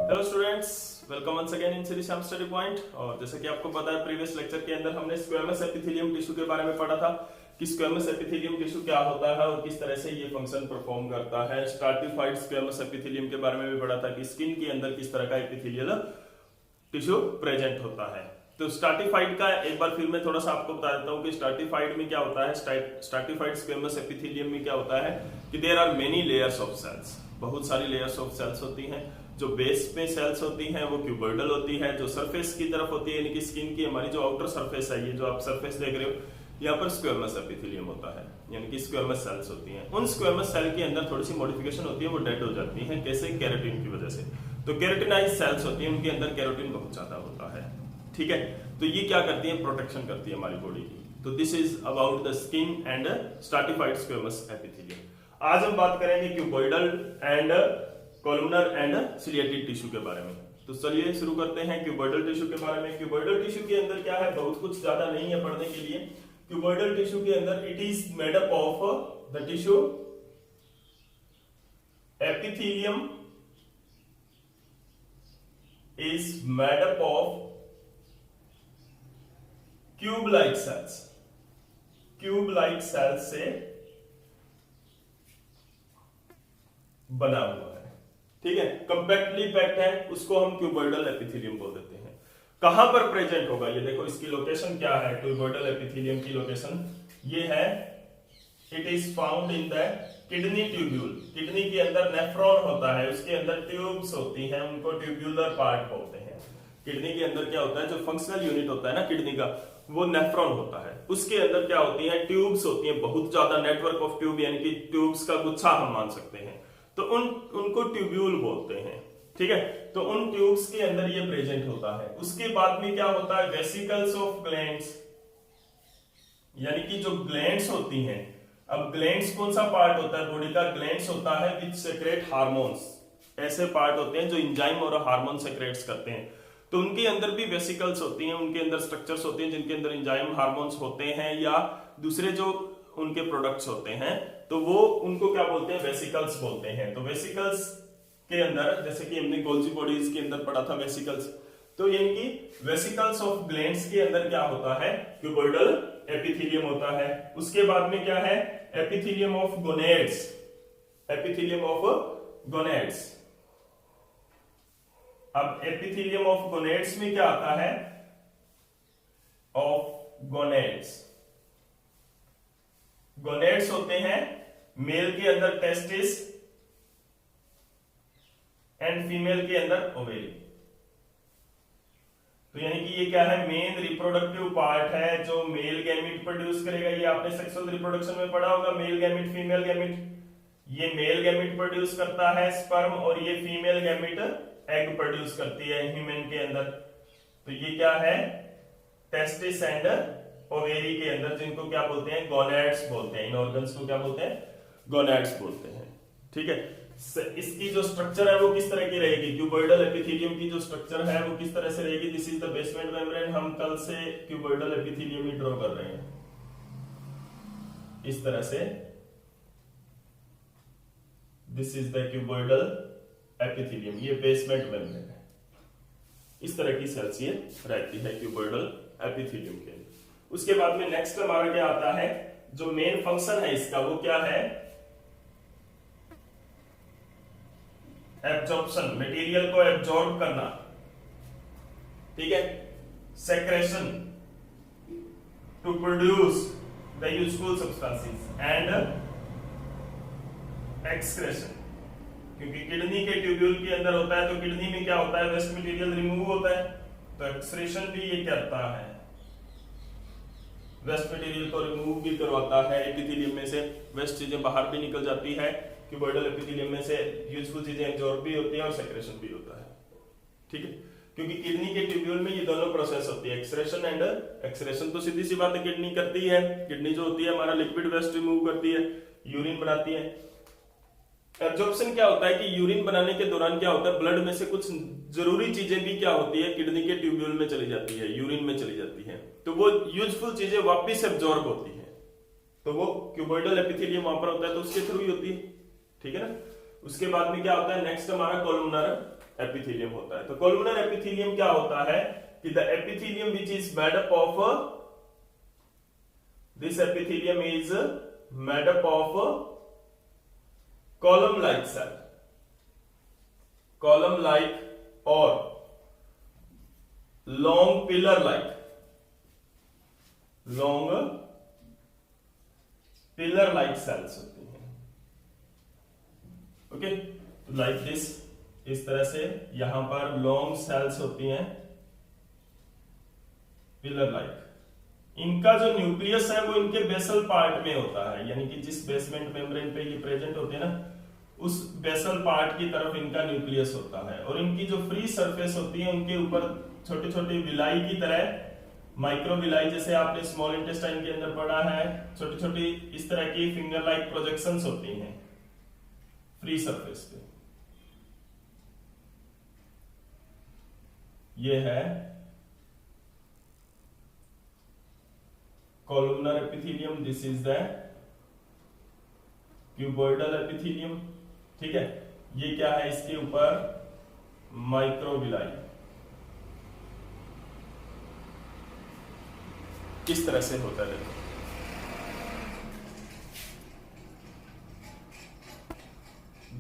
Hello students, welcome once again in Shri Shyam Study Point. और जैसे कि आपको पता है, प्रीवियस लेक्चर के अंदर हमने स्क्वेमस एपिथेलियम टिश्यू के बारे में पढ़ा था कि स्क्वेमस एपिथेलियम टिश्यू क्या होता है और किस तरह से ये फंक्शन परफॉर्म करता है। स्ट्रैटिफाइड स्क्वेमस एपिथेलियम के बारे में भी पढ़ा था कि स्किन के अंदर किस तरह का एपिथेलियल टिश्यू प्रेजेंट होता है। तो स्ट्रैटिफाइड का एक बार फिर मैं थोड़ा सा आपको बता देता हूँ कि स्ट्रैटिफाइड में क्या होता है। स्ट्रैटिफाइड स्क्वेमस एपिथेलियम में क्या होता है कि there are many layers of cells, बहुत सारी लेयर्स ऑफ सेल्स होती हैं। जो बेस में सेल्स होती हैं वो क्यूबॉइडल होती है, जो सरफेस की तरफ होती है यानी कि स्किन की हमारी जो आउटर सरफेस है, ये जो आप सरफेस देख रहे हो, यहाँ पर स्क्वेमस एपिथेलियम होता है यानी कि स्क्वेमस सेल्स होती हैं। उन स्क्वेमस सेल के अंदर थोड़ी सी मॉडिफिकेशन होती है, वो डेड हो जाती हैं। कैसे? केराटिन की वजह से। तो केराटिनाइज सेल्स होती हैं, उनके अंदर केराटिन बहुत ज्यादा होता है। ठीक है, तो ये क्या करती है? प्रोटेक्शन करती है हमारी बॉडी की। तो this is about the skin and stratified squamous epithelium. आज हम बात करेंगे cuboidal and columnar and ciliated tissue के बारे में। तो चलिए शुरू करते हैं क्यूबॉइडल टिश्यू के बारे में। क्यूबॉइडल टिश्यू के अंदर क्या है, बहुत कुछ ज्यादा नहीं है पढ़ने के लिए। क्यूबॉइडल टिश्यू के अंदर it is made up of the tissue epithelium is made up of cube like cells. Cube like cells से बना हुआ है। ठीक है, कंपैक्टली पैक्ड है, उसको हम क्यूबॉइडल एपिथेलियम बोल देते हैं। कहां पर प्रेजेंट होगा ये देखो, इसकी लोकेशन क्या है। क्यूबॉइडल एपिथेलियम की लोकेशन ये है, it is found in the kidney tubule. Kidney के अंदर नेफ्रॉन होता है, उसके अंदर ट्यूब्स होती हैं, उनको ट्यूब्यूलर पार्ट बोलते हैं। किडनी के अंदर क्या होता है, जो फंक्शनल यूनिट होता है ना किडनी का, वो नेफ्रॉन होता है। उसके अंदर क्या होती है, ट्यूब्स होती हैं, बहुत ज्यादा नेटवर्क ऑफ ट्यूब यानी कि ट्यूब्स का गुच्छा हम मान सकते हैं। तो उनको ट्यूब्यूल बोलते हैं। ठीक है, तो उन ट्यूब्स के अंदर ये प्रेजेंट होता है। उसके बाद में क्या होता है, वेसिकल्स ऑफ ग्लैंड्स, यानी कि जो ग्लैंड्स होती हैं। अब ग्लैंड्स कौन सा पार्ट होता है बॉडी का? ग्लैंड्स होता है विच सेक्रेट हार्मोन्स। ऐसे पार्ट होते हैं जो एंजाइम और हार्मोन सेक्रेट्स करते हैं। तो उनके अंदर भी वेसिकल्स होती हैं, उनके अंदर स्ट्रक्चर्स होते हैं जिनके अंदर एंजाइम हार्मोन्स होते हैं या दूसरे जो उनके प्रोडक्ट्स होते हैं, तो वो उनको क्या बोलते हैं? वेसिकल्स बोलते हैं। तो वेसिकल्स के अंदर, जैसे कि हमने गोल्जी बॉडीज के अंदर पढ़ा था वेसिकल्स, तो यानी कि वेसिकल्स ऑफ ग्लैंड्स के अंदर क्या होता है? क्यूबॉइडल एपिथेलियम होता है। उसके बाद में क्या है? Epithelium of gonads. Epithelium of gonads. अब एपिथेलियम ऑफ गोनेड्स में क्या आता है? Of gonads. गोनेड्स होते हैं मेल के अंदर टेस्टिस एंड फीमेल के अंदर ओवेरी। तो यानी कि ये क्या है? मेन रिप्रोडक्टिव पार्ट है जो मेल गैमिट प्रोड्यूस करेगा। ये आपने सेक्सुअल रिप्रोडक्शन में पढ़ा होगा, मेल गैमिट फीमेल गैमिट। ये मेल गैमिट प्रोड्यूस करता है स्पर्म और ये फीमेल गैमिट एग प्रोड्यूस करती है ह्यूमन के अंदर। तो ये क्या है? टेस्टिस एंड ओवेरी के अंदर, जिनको क्या बोलते हैं? गोनेड्स बोलते हैं। इन ऑर्गन्स को क्या बोलते हैं? गोनेड्स बोलते हैं। ठीक है, इसकी जो स्ट्रक्चर है वो किस तरह की रहेगी? क्यूबॉइडल एपिथेलियम की जो स्ट्रक्चर है वो किस तरह से रहेगी? This is the basement membrane. हम कल से क्यूबॉइडल एपिथेलियम ही ड्रॉ कर रहे हैं इस तरह से। This is the cuboidal epithelium, ये बेसमेंट मेम्ब्रेन है। इस तरह की सेल्स ये रहती है क्यूबॉइडल एपिथेलियम के। उसके बाद में नेक्स्ट हमारा क्या आता है? जो मेन फंक्शन है इसका वो क्या है? एब्जॉर्प्शन, मटेरियल को एब्जॉर्ब करना। ठीक है, secretion to produce the useful substances and excretion. क्योंकि किडनी के ट्यूब्यूल के अंदर होता है, तो किडनी में क्या होता है? वेस्ट मटेरियल रिमूव होता है, तो एक्सक्रेशन भी ये करता है, वेस्ट मटेरियल को रिमूव भी करवाता है। एपिथेलियम में से वेस्ट चीजें बाहर भी निकल जाती है, क्यूबॉइडल एपिथेलियम में से यूजफुल चीजें एब्जॉर्ब भी होती हैं और सेक्रेशन भी होता है। ठीक है, क्योंकि किडनी के ट्यूब्यूल में ये दोनों प्रोसेस होती है, एक्सक्रेशन एंड एक्सक्रेशन। तो सीधी सी बात है, किडनी करती है। किडनी जो होती है हमारा लिक्विड वेस्ट रिमूव करती है, यूरिन बनाती है। एब्जॉर्प्शन क्या होता है कि यूरिन बनाने के दौरान क्या होता है? ब्लड में से कुछ जरूरी चीजें भी क्या होती है? किडनी के ट्यूब्यूल में चली जाती है, यूरिन में चली जाती है। तो वो यूजफुल चीजें वापस एब्जॉर्ब होती है, तो वो क्यूबॉइडल एपिथेलियम वहां पर होता है, तो उसके थ्रू ही होती है। ठीक है ना। उसके बाद में क्या होता है? नेक्स्ट हमारा कॉलमनर एपिथेलियम होता है। तो कोलुमनर एपिथेलियम क्या होता है कि the epithelium which is made up of this epithelium is made up of column like cell, column like or long pillar like, long pillar like cells होती हैं। ओके, तो लाइक दिस, इस तरह से यहां पर लॉन्ग सेल्स होती हैं पिलर लाइक। इनका जो न्यूक्लियस है वो इनके बेसल पार्ट में होता है, यानी कि जिस बेसमेंट मेम्ब्रेन पे ये प्रेजेंट होते हैं ना, उस बेसल पार्ट की तरफ इनका न्यूक्लियस होता है। और इनकी जो फ्री सरफेस होती है उनके ऊपर छोटे छोटे विलाई की तरह, माइक्रो विलाई जैसे आपने स्मॉल इंटेस्टाइन के अंदर पढ़ा है, छोटी छोटी इस तरह की फिंगर लाइक प्रोजेक्शंस होती हैं फ्री सरफेस पे। ये है columnar epithelium, this is the cuboidal epithelium. ठीक है, ये क्या है, इसके ऊपर माइक्रोविलाई किस तरह से होता है। देखो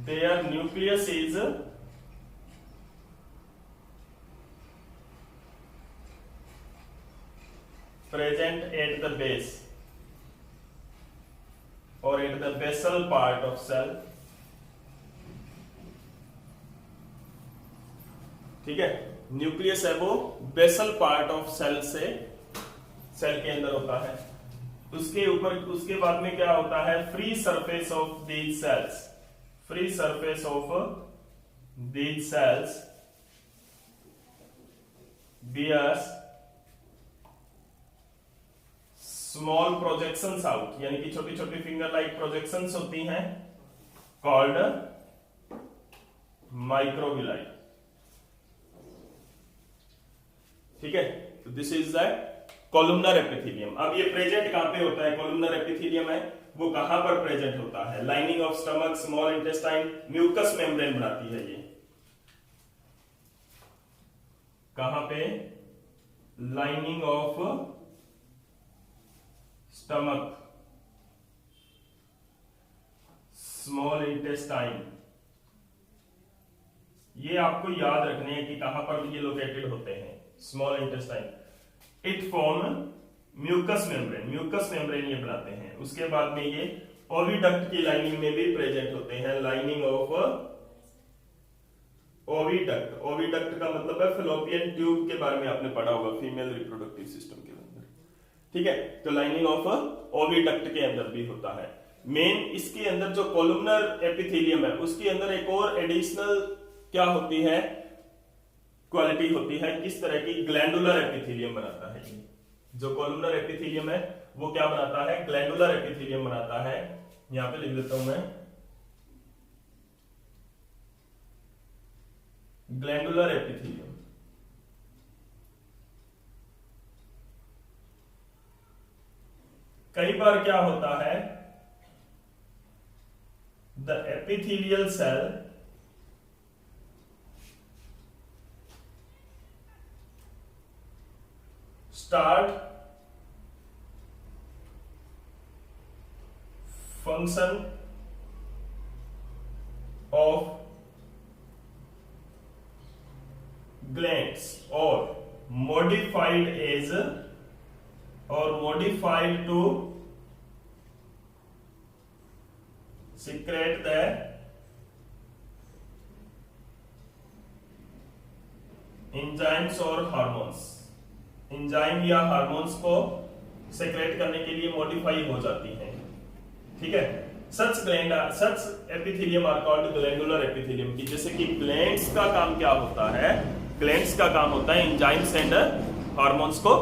there nucleus is present at the base or at the basal part of cell। ठीक है, न्यूक्लियस है वो बेसल पार्ट ऑफ सेल से, सेल के अंदर होता है। उसके ऊपर, उसके बाद में क्या होता है, free surface of these cells, free surface of these cells bears small projections out, यानी कि छोटी छोटी फिंगर लाइक प्रोजेक्शंस होती हैं, कॉल्ड माइक्रोविलाई। ठीक है, तो this is the columnar epithelium. अब ये प्रेजेंट कहां पे होता है, कॉलुमनर एपिथेलियम है वो कहां पर प्रेजेंट होता है, lining of stomach, small intestine, mucus membrane बनाती है। ये कहां पे, lining of stomach, small intestine, ये आपको याद रखने हैं कि कहां पर ये लोकेटेड होते हैं, small intestine. It form mucus membrane, mucus membrane ये बनाते हैं। उसके बाद में ये ओविडक्ट की लाइनिंग में भी प्रेजेंट होते हैं, लाइनिंग ऑफ ओविडक्ट। ओविडक्ट का मतलब है फैलोपियन ट्यूब के बारे में आपने पढ़ा होगा, फीमेल रिप्रोडक्टिव सिस्टम के अंदर। ठीक है, तो लाइनिंग ऑफ ओविडक्ट के अंदर भी होता है। मेन इसके अंदर जो कॉलुमनर एपिथेलियम है उसके अंदर एक और एडिशनल क्या होती है, क्वालिटी होती है, किस तरह की, ग्लैंडुलर एपिथेलियम बनाता है। जो कॉलुमनर एपिथेलियम है वो क्या बनाता है, ग्लैंडुलर एपिथेलियम बनाता है। यहां पे लिख देता हूं मैं, ग्लैंडुलर एपिथेलियम। कई बार क्या होता है, the epithelial cell start function of glands और modified as or modified to secrete the enzymes और हार्मोन्स, एंजाइम या हार्मोन्स को सेक्रेट करने के लिए मॉडिफाई हो जाती हैं। ठीक है, such epithelium are called glandular epithelium की। जैसे कि ग्लैंड्स का काम क्या होता है, ग्लैंड्स का काम होता है एंजाइम्स एंड हार्मोन्स को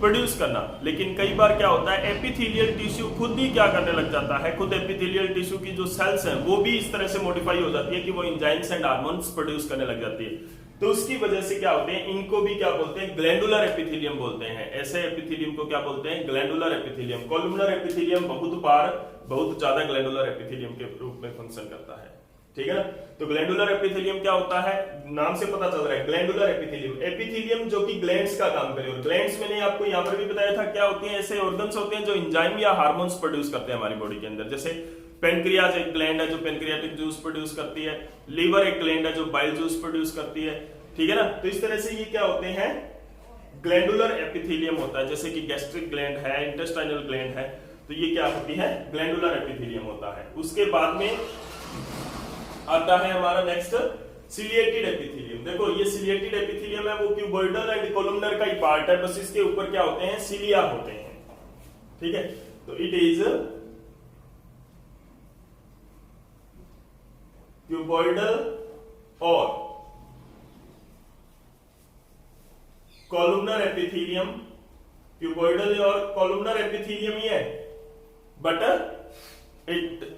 प्रोड्यूस करना। लेकिन कई बार क्या होता है, एपिथेलियल टिश्यू खुद ही क्या करने लग जाता है, खुद एपिथेलियल टिश्यू की जो सेल्स हैं वो भी इस तरह से मॉडिफाई हो जाती है कि वो एंजाइम्स एंड हार्मोन्स प्रोड्यूस करने लग जाती है। तो उसकी वजह से क्या होते हैं, इनको भी क्या बोलते हैं, ग्लैंडुलर एपिथेलियम बोलते हैं। ऐसे एपिथेलियम को क्या बोलते हैं, ग्लैंडुलर एपिथेलियम। कॉलुमनर एपिथेलियम बहुत ज्यादा ग्लैंडुलर एपिथेलियम के रूप में फंक्शन करता है। ठीक है ना। तो ग्लैंडुलर एपिथेलियम क्या होता है, नाम से पता चल रहा है ग्लैंडुलर एपिथेलियम, एपिथेलियम जो कि ग्लैंड्स का काम करे। और ग्लैंड्स मैंने आपको यहाँ पर भी बताया था क्या होती हैं, ऐसे ऑर्गन्स होते हैं जो एंजाइम या हार्मोन्स प्रोड्यूस करते हैं हमारी बॉडी के अंदर। जैसे पेनक्रियाज एक ग्लैंड है जो पेनक्रियाटिक जूस प्रोड्यूस करती है, लीवर एक ग्लैंड है जो बाइल जूस प्रोड्यूस करती है, ठीक है ना। तो इस तरह से ये क्या होते हैं, ग्लैंडुलर एपिथेलियम होता है। जैसे कि गैस्ट्रिक ग्लैंड है, इंटेस्टाइनल ग्लैंड है, तो ये क्या होती है, ग्लैंडुलर एपिथेलियम होता है। उसके बाद में आता है हमारा नेक्स्ट सिलिएटेड एपिथेलियम। देखो ये सिलिएटेड एपिथेलियम है, वो क्यूबॉइडल एंड कोलुमनर का ही पार्ट है, बस इसके ऊपर क्या होते हैं, सिलिया होते हैं, ठीक है। तो इट इज क्यूबॉइडल और कॉलुमनर एपिथेलियम, क्यूबॉइडल और कॉलुमनर एपिथेलियम ही है, बट इट,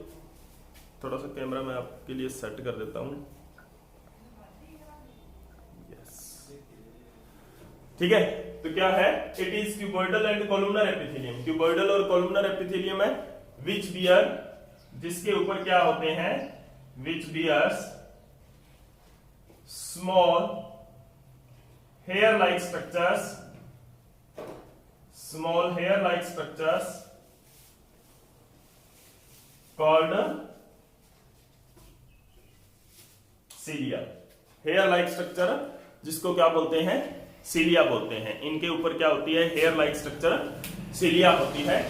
थोड़ा सा कैमरा मैं आपके लिए सेट कर देता हूं, यस, ठीक है। तो क्या है, it is cuboidal and columnar epithelium, cuboidal और कॉलुमनर एपिथेलियम है, विच बियर, जिसके ऊपर क्या होते हैं, which bears small hair like structures, small hair like structures called cilia, hair like structure जिसको क्या बोलते हैं, सिलिया बोलते हैं। इनके ऊपर क्या होती है, हेयर लाइक स्ट्रक्चर सिलिया होती है,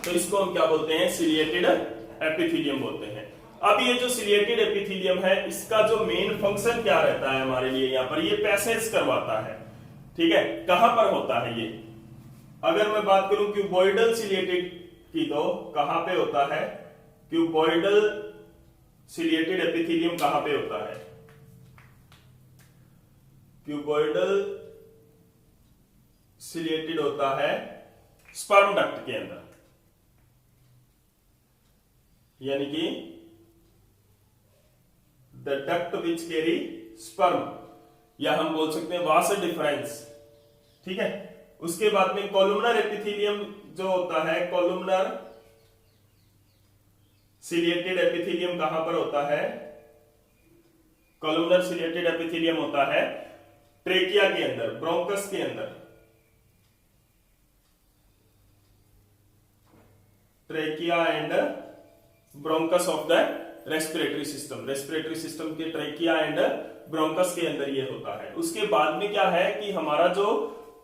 तो इसको हम क्या बोलते हैं, सिलिएटेड एपिथेलियम बोलते हैं। अब ये जो सिलिएटेड एपिथेलियम है, इसका जो मेन फंक्शन क्या रहता है हमारे लिए, यहाँ पर ये पैसेज करवाता है, ठीक है। कहां पर होता है ये, अगर मैं बात करूं क्यूबॉइडल सिलिएटेड की, तो कहां पे होता है, क्यूबॉइडल सिलिएटेड एपिथेलियम कहां पे होता है, क्यूबॉइडल सिलिएटेड होता है स्पर्म डक्ट के अंदर, यानी कि the duct which carry sperm, या हम बोल सकते हैं वास डिफरेंस, ठीक है। उसके बाद में कॉलुमनर एपिथेलियम जो होता है, कॉलुमनर सिलिएटेड एपिथेलियम कहां पर होता है, कॉलुमनर सिलिएटेड एपिथेलियम होता है ट्रेकिया के अंदर, ब्रोंकस के अंदर, trachea and bronchus of the respiratory system, respiratory system के ट्रेकिया एंड ब्रोंकस के अंदर ये होता है। उसके बाद में क्या है कि हमारा जो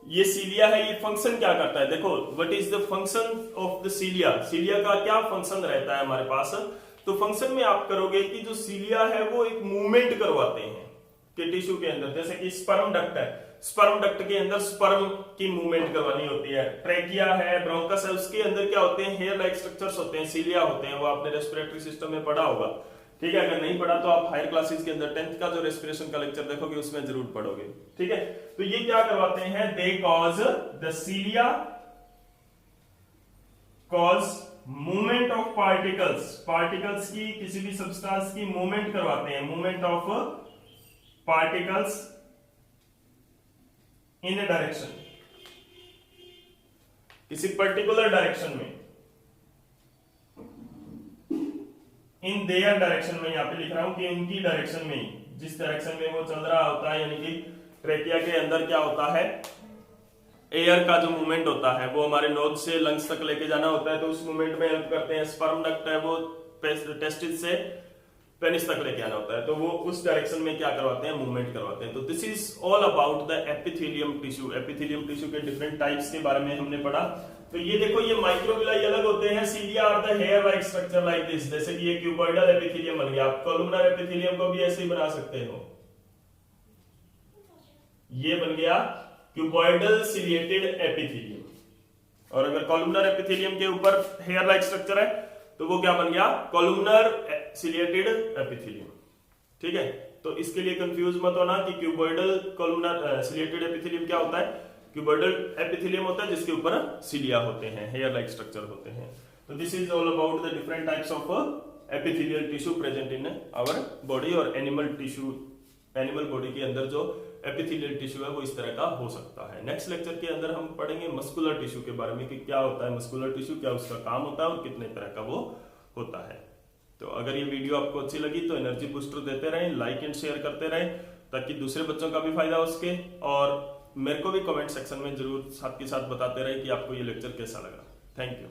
ये सीलिया है, ये फंक्शन क्या करता है, देखो what is the function of the cilia, cilia का क्या फंक्शन रहता है हमारे पास। तो फंक्शन में आप करोगे कि जो सीलिया है वो एक मूवमेंट करवाते हैं के टिश्यू के अंदर, जैसे कि स्पर्म डक्ट है, स्पर्म डक्ट के अंदर स्पर्म की मूवमेंट करवानी होती है, ट्रेकिया है, ब्रोंकस है, उसके अंदर क्या होते हैं, हेयर लाइक स्ट्रक्चर्स होते हैं, सीलिया होते हैं, वो आपने रेस्पिरेटरी सिस्टम में पढ़ा होगा, ठीक है। अगर नहीं पढ़ा तो आप हायर क्लासेस के अंदर 10th का जो रेस्पिरेशन का लेक्चर देखोगे उसमें जरूर पढ़ोगे, ठीक है। तो ये क्या करवाते हैं, they cause the cilia cause movement of particles, particles की, किसी भी सब्सटेंस की मूवमेंट करवाते हैं, movement of particles in a direction, किसी पर्टिकुलर डायरेक्शन में, इन देयर डायरेक्शन में, यहां पे लिख रहा हूं कि उनकी डायरेक्शन में, जिस डायरेक्शन में वो चल रहा होता है, यानी कि ट्रेकिया के अंदर क्या होता है, एयर का जो मूवमेंट होता है वो हमारे नोज से लंग्स तक लेके जाना होता है, तो उस मूवमेंट में हेल्प करते हैं। स्पर्म डक्ट है वो टेस्टिस से पेनिस तक लेके आना होता है, तो वो उस डायरेक्शन में क्या करवाते हैं, मूवमेंट करवाते हैं। तो this is all about the epithelium tissue, epithelium tissue के डिफरेंट टाइप्स के बारे में हमने पढ़ा। तो ये देखो, ये माइक्रोविलाई अलग होते हैं, cilia are the hair like structure like this, जैसे कि ये क्यूबॉइडल एपिथेलियम बन गया, आप कॉलुमनर एपिथेलियम को भी ऐसे ही बना सकते हो, ये बन गया क्यूबॉइडल सिलिएटेड एपिथेलियम, और अगर कॉलुमनर एपिथेलियम के ऊपर हेयर लाइक स्ट्रक्चर है तो वो क्या बन गया, कॉलुमनर सिलिएटेड एपिथेलियम, ठीक है। तो इसके लिए कंफ्यूज मत होना कि क्यूबॉइडल कॉलुमनर सिलिएटेड एपिथेलियम क्या होता है, क्यूबॉइडल एपिथेलियम होता है जिसके ऊपर सिलिया होते हैं, हेयर लाइक स्ट्रक्चर होते हैं। तो this is all about the different types of epithelial tissue present in our body, और एनिमल टिश्यू, एनिमल बॉडी के अंदर जो एपिथेलियल टिश्यू है वो इस तरह का हो सकता है। नेक्स्ट लेक्चर के अंदर हम पढ़ेंगे मस्कुलर टिश्यू के बारे में कि क्या होता है मस्कुलर टिश्यू, क्या उसका काम होता है और कितने तरह का वो होता है। तो अगर ये वीडियो आपको अच्छी लगी तो एनर्जी बूस्टर देते रहें, लाइक एंड शेयर करते रहें, ताकि दूसरे बच्चों का भी फायदा हो सके। और मेरे को भी कमेंट सेक्शन में जरूर साथ के साथ बताते रहे कि आपको ये लेक्चर कैसा लगा। Thank you.